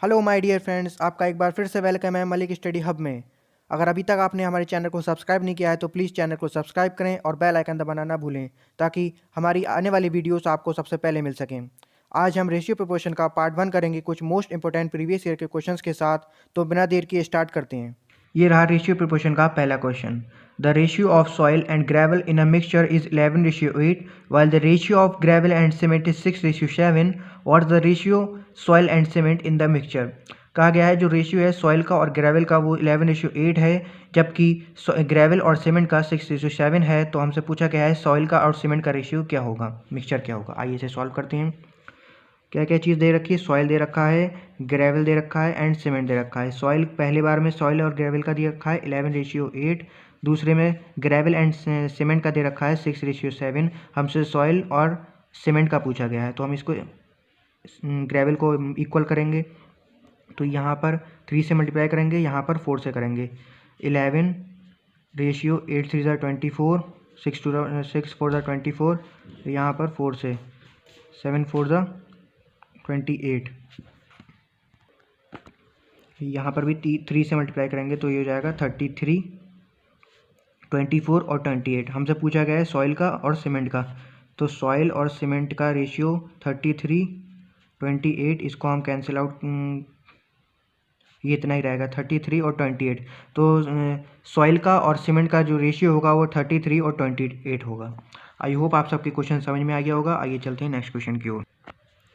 Hello my dear friends, आपका एक बार फिर से वेलकम है मलिक स्टडी हब में। अगर अभी तक आपने हमारे चैनल को सब्सक्राइब नहीं किया है तो प्लीज़ चैनल को सब्सक्राइब करें और बेल आइकन दबाना ना भूलें ताकि हमारी आने वाली वीडियोस आपको सबसे पहले मिल सकें। आज हम रेशियो प्रोपोर्शन का पार्ट 1 करेंगे कुछ मोस्ट इंपोर्टेंट प्रीवियस ईयर के क्वेश्चंस के साथ। तो बिना देर किए स्टार्ट करते हैं। ये रहा रेशियो प्रोपोर्शन का पहला question. The ratio of soil and gravel in a mixture is 11:8 while the ratio of gravel and cement is 6:7. What the ratio soil and cement in the mixture? कहा गया है जो रेशियो है soil का और gravel का वो 11:8 है, जबकि ग्रेवल और सीमेंट का 6:7 है। तो हमसे पूछा गया है सॉइल का और सीमेंट का रेशियो क्या होगा, मिक्सचर क्या होगा। आइए इसे सॉल्व करते हैं। क्या क्या चीज़ दे रखी है, सॉइल दे रखा है, ग्रेवल दे रखा है एंड सीमेंट दे रखा है। सॉइल पहले बार में सॉइल और ग्रेवल का दे रखा है 11:8, दूसरे में ग्रेवल एंड सीमेंट का दे रखा है 6:7। हमसे सॉइल और सीमेंट का पूछा गया है तो हम इसको ग्रेवल को इक्वल करेंगे। तो यहाँ पर 3 से मल्टीप्लाई करेंगे, यहाँ पर 4 से करेंगे। 11:8 3 ज़ा 24, 6 4 ज़ा 24, यहाँ पर 4 से 7 4 ज़ा 28, यहाँ पर भी 3 से मल्टीप्लाई करेंगे तो ये हो जाएगा 33, 24 और 28। हमसे पूछा गया है सॉइल का और सीमेंट का, तो सॉइल और सीमेंट का रेशियो 33, 28, इसको हम कैंसिल आउट, ये इतना ही रहेगा 33 और 28। तो सॉइल का और सीमेंट का जो रेशियो होगा वो 33 और 28 होगा। आई होप आप सबके क्वेश्चन समझ में आ गया होगा। आइए चलते हैं नेक्स्ट क्वेश्चन की ओर।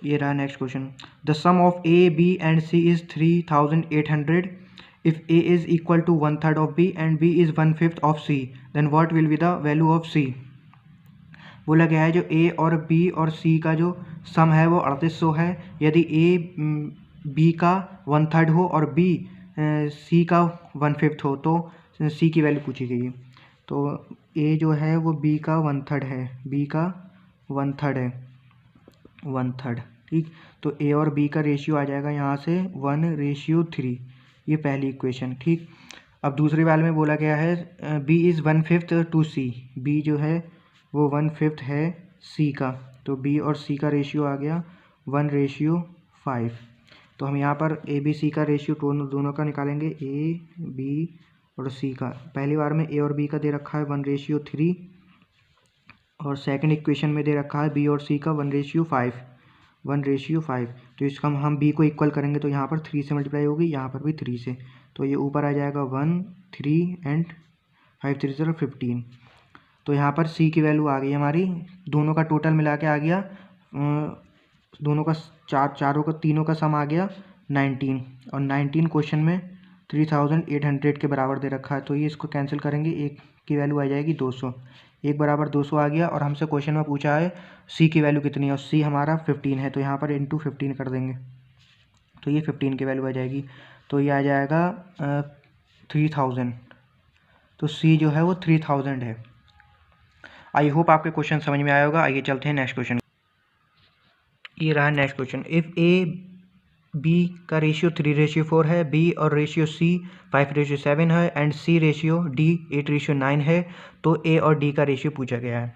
ये रहा next question. The sum of A B and C is 3800। If A is equal to 1/3 of B and B is 1/5 of C, then what will be the value of C. बोला गया है जो ए और B और सी का जो सम है वो 3800 है। यदि ए बी का 1/3 हो और बी सी का 1/5 हो तो सी की वैल्यू पूछी गई है। तो ए जो है वो बी का 1/3 है, बी का 1/3 है, 1/3। ठीक, तो ए और बी का रेशियो आ जाएगा यहाँ से 1:3, ये पहली इक्वेशन। ठीक, अब दूसरी वाले में बोला गया है B is 1/5 to C, B जो है वो 1/5 है सी का, तो बी और सी का रेशियो आ गया 1:5। तो हम यहाँ पर ए बी सी का रेशियो दोनों का निकालेंगे, ए बी और सी का। पहली बार में ए और बी का दे रखा है 1:3 और सेकंड इक्वेशन में दे रखा है बी और सी का 1:5, 1:5। तो इसका हम बी को इक्वल करेंगे तो यहाँ पर 3 से मल्टीप्लाई होगी, यहाँ पर भी 3 से, तो ये ऊपर आ जाएगा 1 3 एंड 5 3 0 15। तो यहाँ पर सी की वैल्यू आ गई हमारी, दोनों का टोटल मिला के आ गया, दोनों का तीनों का सम आ गया 19, और 19 क्वेश्चन में 3800 के बराबर दे रखा है। तो ये इसको कैंसिल करेंगे, एक की वैल्यू आ जाएगी 200, एक बराबर 200 आ गया। और हमसे क्वेश्चन में पूछा है सी की वैल्यू कितनी है, और सी हमारा 15 है, तो यहाँ पर इंटू 15 कर देंगे तो ये 15 की वैल्यू आ जाएगी। तो ये आ जाएगा 3000, तो सी जो है वो 3000 है। आई होप आपके क्वेश्चन समझ में आया होगा। आइए चलते हैं नेक्स्ट क्वेश्चन। ये रहा next question. If A B का रेशियो 3:4 है, बी और रेशियो सी 5:7 है एंड सी रेशियो डी 8:9 है, तो ए और डी का रेशियो पूछा गया है।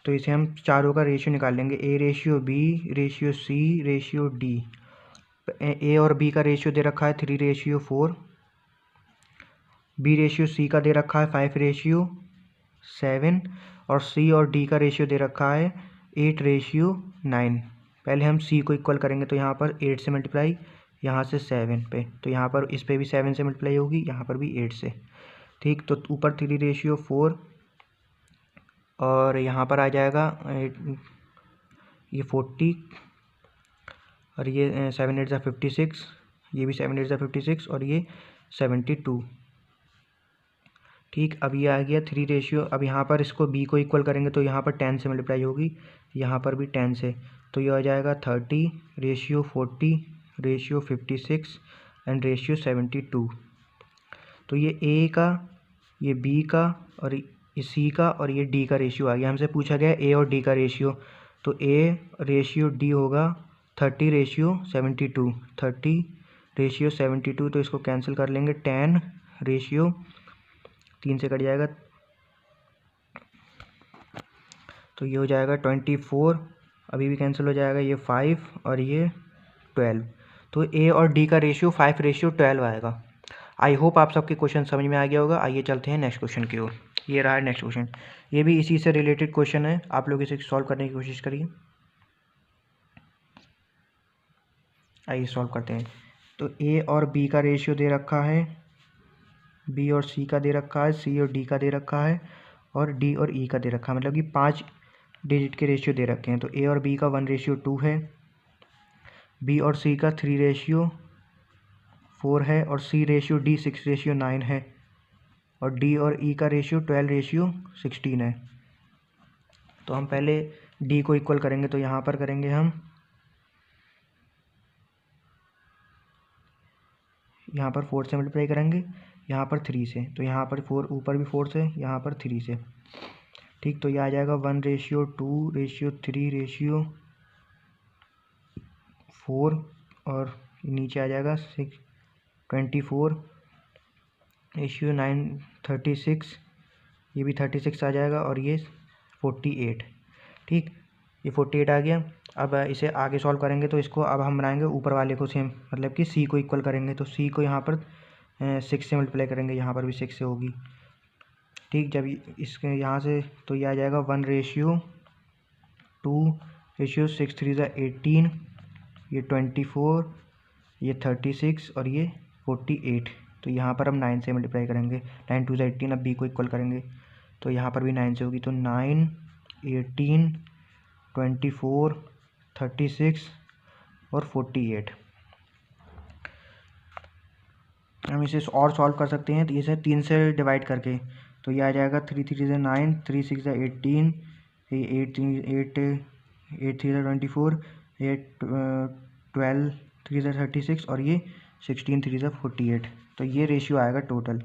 तो इसे हम चारों का रेशियो निकाल लेंगे, A ratio B ratio C ratio D. A और बी का रेशियो दे रखा है 3:4, बी रेशियो सी का दे रखा है 5:7 और सी और डी का रेशियो दे रखा है 8:9। पहले हम सी को इक्वल करेंगे तो यहाँ पर 8 से मल्टीप्लाई, यहाँ से 7 पे, तो यहाँ पर इस पे भी 7 से मल्टीप्लाई होगी, यहाँ पर भी 8 से। ठीक, तो ऊपर 3:4 और यहाँ पर आ जाएगा ये 40 और ये 7 8 56, ये भी 7 8 56 और ये 72। ठीक, अब ये आ गया 3 रेशियो। अब यहाँ पर इसको बी को इक्वल करेंगे तो यहाँ पर 10 से मल्टीप्लाई होगी, यहाँ पर भी 10 से, तो ये आ जाएगा 30 रेशियो 40 रेशियो 56 एंड रेशियो 72। तो ये ए का, ये बी का और ये सी का और ये डी का रेशियो आ गया। हमसे पूछा गया ए और डी का रेशियो, तो ए रेशियो डी होगा 30:72, 30:72। तो इसको कैंसिल कर लेंगे, 10 रेशियो 3 से कट जाएगा, तो ये हो जाएगा 24, अभी भी कैंसिल हो जाएगा, ये 5 और ये 12। तो ए और डी का रेशियो 5:12 आएगा। आई होप आप सबके क्वेश्चन समझ में आ गया होगा। आइए चलते हैं नेक्स्ट क्वेश्चन की ओर। ये रहा नेक्स्ट क्वेश्चन, ये भी इसी से रिलेटेड क्वेश्चन है, आप लोग इसे सॉल्व करने की कोशिश करिए। आइए सॉल्व करते हैं। तो ए और बी का रेशियो दे रखा है, बी और सी का दे रखा है, सी और डी का दे रखा है, और डी और ई का दे रखा है, मतलब कि 5 डिजिट के रेशियो दे रखे हैं। तो ए और बी का 1:2 है, बी और सी का 3:4 है, और सी रेशियो डी 6:9 है, और डी और ई का रेशियो 12:16 है। तो हम पहले डी को इक्वल करेंगे, तो यहाँ पर करेंगे हम, यहाँ पर 4 से मल्टीप्लाई करेंगे, यहाँ पर 3 से, तो यहाँ पर 4, ऊपर भी 4 से, यहाँ पर 3 से। ठीक, तो ये आ जाएगा 1:2:3:4, और नीचे आ जाएगा 24:9:36, ये भी 36 आ जाएगा, और ये 48। ठीक, ये 48 आ गया। अब इसे आगे सॉल्व करेंगे, तो इसको अब हम बनाएंगे ऊपर वाले को सेम, मतलब कि सी को इक्वल करेंगे। तो सी को यहाँ पर 6 से मल्टीप्लाई करेंगे, यहाँ पर भी 6 से होगी। ठीक, जब इसके यहाँ से, तो ये आ जाएगा 1:2:6, 3 ये 24, ये 36, और ये 48। तो यहाँ पर हम 9 से मल्टीप्लाई करेंगे, 9 2 18। अब बी को इक्वल करेंगे, तो यहाँ पर भी 9 से होगी। तो 9, 18, 24, 36 और 48। हम इसे और सॉल्व कर सकते हैं, तो इसे 3 से डिवाइड करके, तो ये आ जाएगा 3 3 से 9, 3 6 से 18, 8 8 8 3 से 24, 8 12 3 से 36, और ये 16 3 से 48। तो ये रेशियो आएगा total.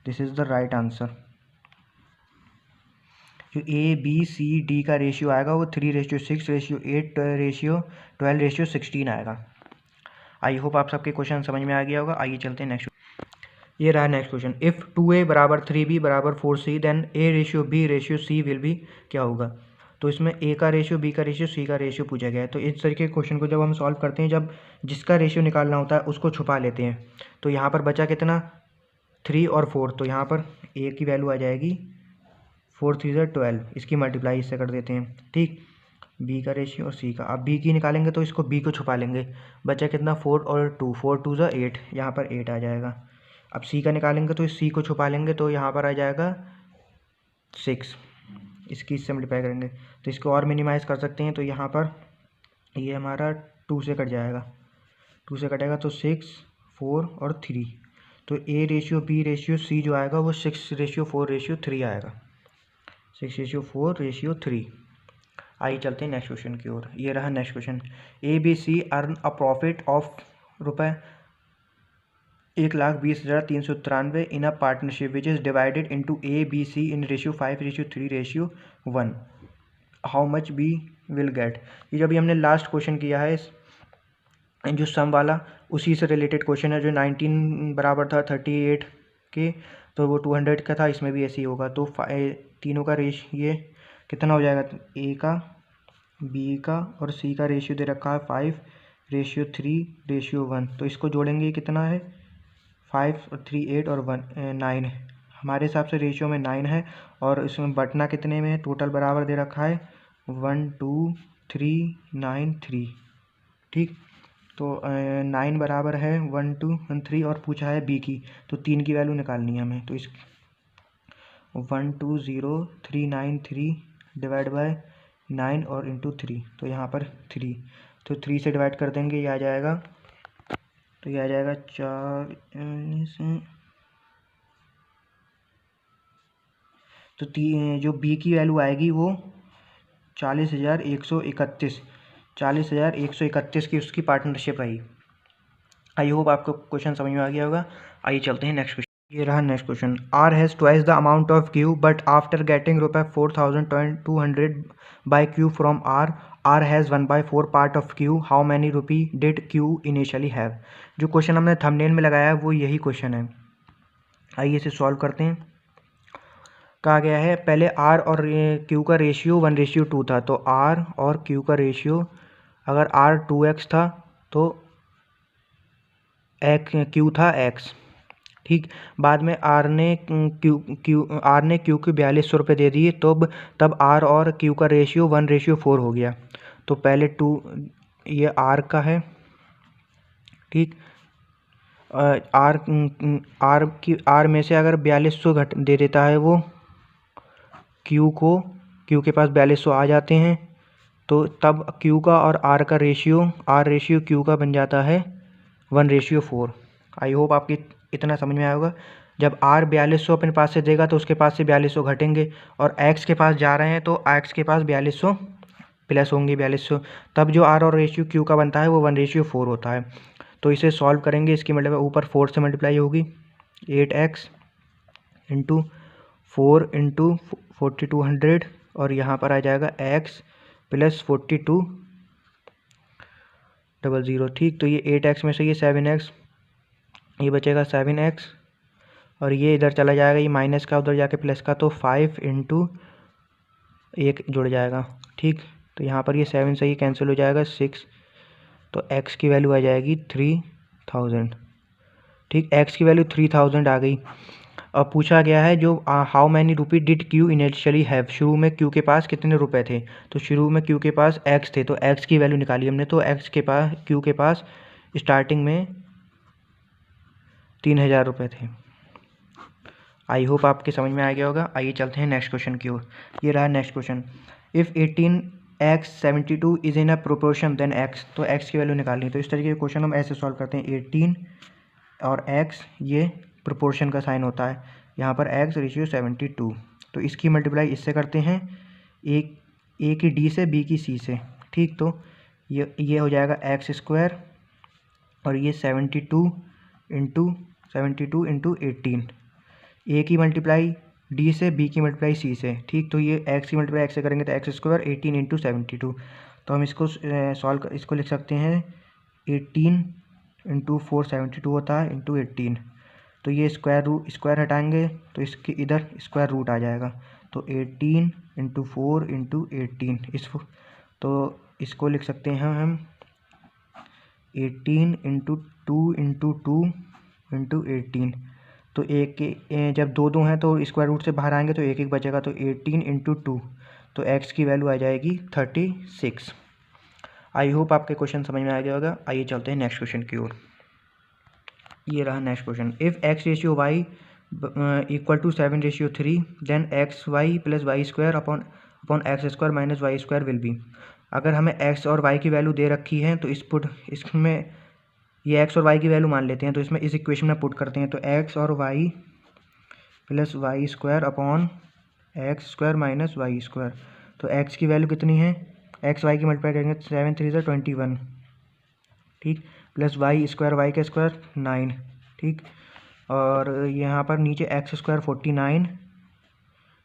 This is the right answer. जो ए बी सी डी का रेशियो आएगा वो 3:6:8:12:16 आएगा। आई होप आप सबके क्वेश्चन समझ में आ गया होगा। आइए चलते हैं नेक्स्ट। ये रहा next question, if 2a = 3b = 4c then a:b:c will be, क्या होगा। तो इसमें a का रेशियो, b का रेशियो, c का रेशियो पूछा गया है। तो इस तरीके के क्वेश्चन को जब हम सॉल्व करते हैं, जब जिसका रेशियो निकालना होता है उसको छुपा लेते हैं। तो यहाँ पर बचा कितना, 3 और 4, तो यहाँ पर a की वैल्यू आ जाएगी 4 3 से 12, इसकी मल्टीप्लाई इससे कर देते हैं। ठीक, b का रेशियो और c का, अब b की निकालेंगे तो इसको b को छुपा लेंगे, बचा कितना 4 और 2, 4 2 से 8, यहाँ पर 8 आ जाएगा। अब c का निकालेंगे तो इस c को छुपा लेंगे, तो यहाँ पर आ जाएगा 6, इसकी इससे मल्टीप्लाई करेंगे, तो इसको और मिनिमाइज़ कर सकते हैं। तो यहाँ पर ये हमारा 2 से कट जाएगा, 2 से कटेगा तो 6 4 और 3, तो a:b:c जो आएगा वो 6:4:3 आएगा, 6:4:3। आइए चलते हैं नेक्स्ट क्वेश्चन की ओर। ये रहा next question, ABC earn a profit of ₹1,20,393 in a partnership which is divided into ABC in ratio 5:3:1, how much B will get. ये जब भी हमने लास्ट क्वेश्चन किया है, जो सम वाला, उसी से रिलेटेड क्वेश्चन है। जो 19 बराबर था 38 के, तो वो 200 का था, इसमें भी ऐसे ही होगा। तो तीनों का रेशियो कितना हो जाएगा, ए का, बी का और सी का रेशियो दे रखा है 5:3:1, तो इसको जोड़ेंगे कितना है 5 और 3 8 और 1 9 है। हमारे हिसाब से रेशियो में 9 है, और इसमें बटना कितने में है, टोटल बराबर दे रखा है 1 2 3 9 3। ठीक, तो 9 बराबर है 1 2 1 3, और पूछा है बी की, तो 3 की वैल्यू निकालनी है हमें। तो इस 120,393 डिवाइड बाय 9 और इंटू 3, तो यहाँ पर 3, तो 3 से डिवाइड कर देंगे, ये आ जाएगा, तो ये आ जाएगा 4 से, तो जो बी की वैल्यू आएगी वो 40,131 की उसकी पार्टनरशिप आई। आई होप आपको क्वेश्चन समझ में आ गया होगा। आइए चलते हैं नेक्स्ट क्वेश्चन। ये रहा next question, R has twice the amount of Q but after getting ₹4,200 by Q from R, R has 1/4 part of Q, how many rupee did Q initially have. जो क्वेश्चन हमने thumbnail में लगाया है वो यही question है। आइए इसे सॉल्व करते हैं। कहा गया है पहले आर और क्यू का रेशियो 1:2 था, तो आर और क्यू का रेशियो अगर R 2x था तो क्यू था एक्स, ठीक। बाद में आर ने क्यू को 4200 दे दिए, तो तब आर और क्यू का रेशियो 1:4 हो गया। तो पहले ये आर का है, ठीक। आर में से अगर 4200 घट दे देता है वो क्यू के पास 4200 आ जाते हैं, तो तब क्यू का और आर का रेशियो, आर रेशियो क्यू का बन जाता है 1:4। आई होप आपकी इतना समझ में आया होगा। जब आर 4200 अपने पास से देगा तो उसके पास से 4200 घटेंगे, और एक्स के पास जा रहे हैं तो एक्स के पास 4200 प्लस होंगे 4200, तब जो आर और रेशियो क्यू का बनता है वो 1:4 होता है। तो इसे सॉल्व करेंगे, इसकी मतलब ऊपर 4 से मल्टीप्लाई होगी, 8x इंटू 4 इंटू 4200, और यहाँ पर आ जाएगा x प्लस 4200, ठीक। तो ये 8x में से ये 7x, ये बचेगा 7x, और ये इधर चला जाएगा, ये माइनस का उधर जाके प्लस का, तो 5 इंटू 1 जुड़ जाएगा, ठीक। तो यहाँ पर ये 7 से ये कैंसिल हो जाएगा, 6, तो x की वैल्यू आ जाएगी 3000, ठीक। x की वैल्यू 3000 आ गई। अब पूछा गया है जो how many rupee did Q initially have, शुरू में क्यू के पास कितने रुपए थे। तो शुरू में क्यू के पास x थे, तो x की वैल्यू निकाली हमने, तो क्यू के पास स्टार्टिंग में 3000 रुपये थे। आई होप आपके समझ में आ गया होगा। आइए चलते हैं नेक्स्ट क्वेश्चन की ओर। ये रहा next question, if 18x 72 is in a proportion then x, तो x की वैल्यू निकालनी है। तो इस तरीके के क्वेश्चन हम ऐसे सॉल्व करते हैं, 18 और x ये प्रोपोर्शन का साइन होता है, यहाँ पर x रेशियो 72, तो इसकी मल्टीप्लाई इससे करते हैं, ए की d से, b की c से, ठीक। तो ये हो जाएगा x² और ये 72 इंटू 18, ए की मल्टीप्लाई डी से, बी की मल्टीप्लाई सी से, ठीक। तो ये एक्स की मल्टीप्लाई एक्स से करेंगे तो x², 18 इंटू 72, तो हम इसको इसको लिख सकते हैं 18 इंटू 4 72 होता है, इंटू 18, तो ये स्क्वायर हटाएंगे तो इसके इधर स्क्वायर रूट आ जाएगा, तो 18 इंटू 4 इंटू 18, तो इसको लिख सकते हैं हम 18 इंटू 2 इंटू 2 इंटू 18, तो जब दो हैं तो स्क्वायर रूट से बाहर आएंगे तो एक बचेगा, तो 18 इंटू 2, तो x की वैल्यू आ जाएगी 36। आई होप आपके क्वेश्चन समझ में आ गया होगा। आइए चलते हैं नेक्स्ट क्वेश्चन की ओर। ये रहा next question, if x ratio y equal to 7:3 then xy plus y² upon x² minus y² will be. अगर हमें x और y की वैल्यू दे रखी है तो इसमें ये x और y की वैल्यू मान लेते हैं, तो इसमें इस इक्वेशन में पुट करते हैं, तो x और y plus y² upon x² minus y², तो x की वैल्यू कितनी है, x y की मल्टीप्लाई करेंगे 7 3 से 21, ठीक, प्लस y² का स्क्वायर 9, ठीक, और यहाँ पर नीचे x² 49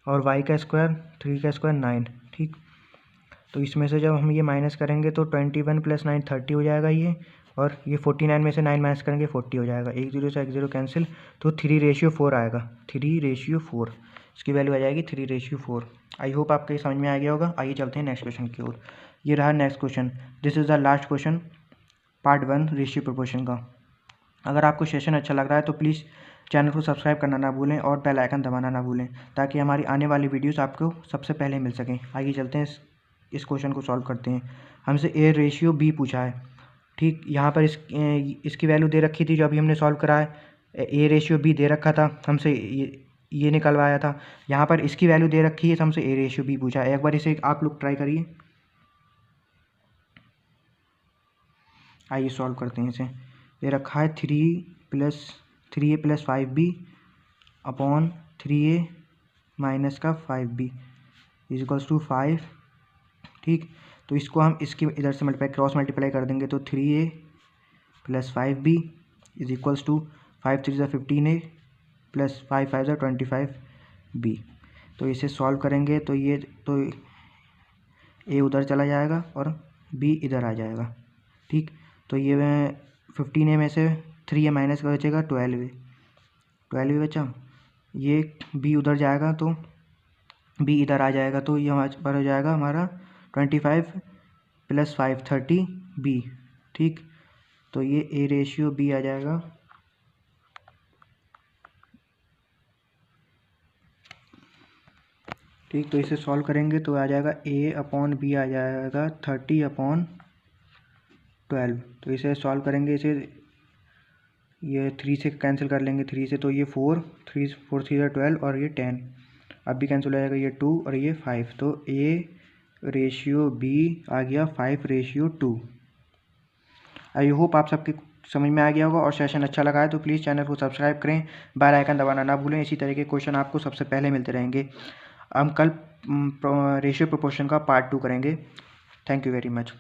और y का स्क्वायर 3 का स्क्वायर 9, ठीक। तो इसमें से जब हम ये माइनस करेंगे तो 21 प्लस 9 30 हो जाएगा ये, और ये 49 में से 9 माइनस करेंगे 40 हो जाएगा, 1 0 से 1 0 कैंसिल, तो 3:4 आएगा, 3:4, इसकी वैल्यू आ जाएगी 3:4। आई होप आपको ये समझ में आ गया होगा। आइए चलते हैं नेक्स्ट क्वेश्चन की ओर। ये रहा next question, this is the last question part 1 ratio proportion का। अगर आपको सेशन अच्छा लग रहा है तो प्लीज़ चैनल को सब्सक्राइब करना ना भूलें और बेल आइकन दबाना ना भूलें, ताकि हमारी आने वाली वीडियोस आपको सबसे पहले मिल सकें। आइए चलते हैं इस क्वेश्चन को सॉल्व करते हैं। हमसे ए रेशियो बी पूछा है, ठीक। यहाँ पर इसकी वैल्यू दे रखी थी जो अभी हमने सॉल्व करा है, ए रेशियो बी दे रखा था हमसे, ये निकलवाया था। यहाँ पर इसकी वैल्यू दे रखी है तो हमसे ए रेशियो बी पूछा है। एक बार इसे आप लोग ट्राई करिए। आइए सॉल्व करते हैं इसे। ये रखा है 3a plus 5b upon 3a minus का 5b इज इक्वल्स टू 5, ठीक। तो इसको हम इसकी इधर से क्रॉस मल्टीप्लाई कर देंगे, तो 3a plus 5b is equals to 5 3 15a plus 5 5 25b। तो इसे सॉल्व करेंगे तो a उधर चला जाएगा और b इधर आ जाएगा, ठीक। तो ये 15a में से 3a माइनस का बचेगा 12a बचा, ये b उधर जाएगा तो b इधर आ जाएगा, तो ये हमारे पर हो जाएगा हमारा 25 प्लस 5 30b, ठीक। तो ये ए रेशियो बी आ जाएगा। ठीक, तो इसे सॉल्व करेंगे तो आ जाएगा ए अपॉन बी आ जाएगा 30/12। तो इसे सॉल्व करेंगे, इसे ये 3 से कैंसिल कर लेंगे, 3 से, तो ये 4 3 से 12 और ये 10 अब भी कैंसिल हो जाएगा, ये 2 और ये 5। तो ए रेशियो बी आ गया 5:2। आई होप आप सबके समझ में आ गया होगा और सेशन अच्छा लगा है तो प्लीज़ चैनल को सब्सक्राइब करें, बेल आइकन दबाना ना भूलें। इसी तरह के क्वेश्चन आपको सबसे पहले मिलते रहेंगे। हम कल रेशियो प्रोपोर्शन का पार्ट 2 करेंगे। Thank you very much.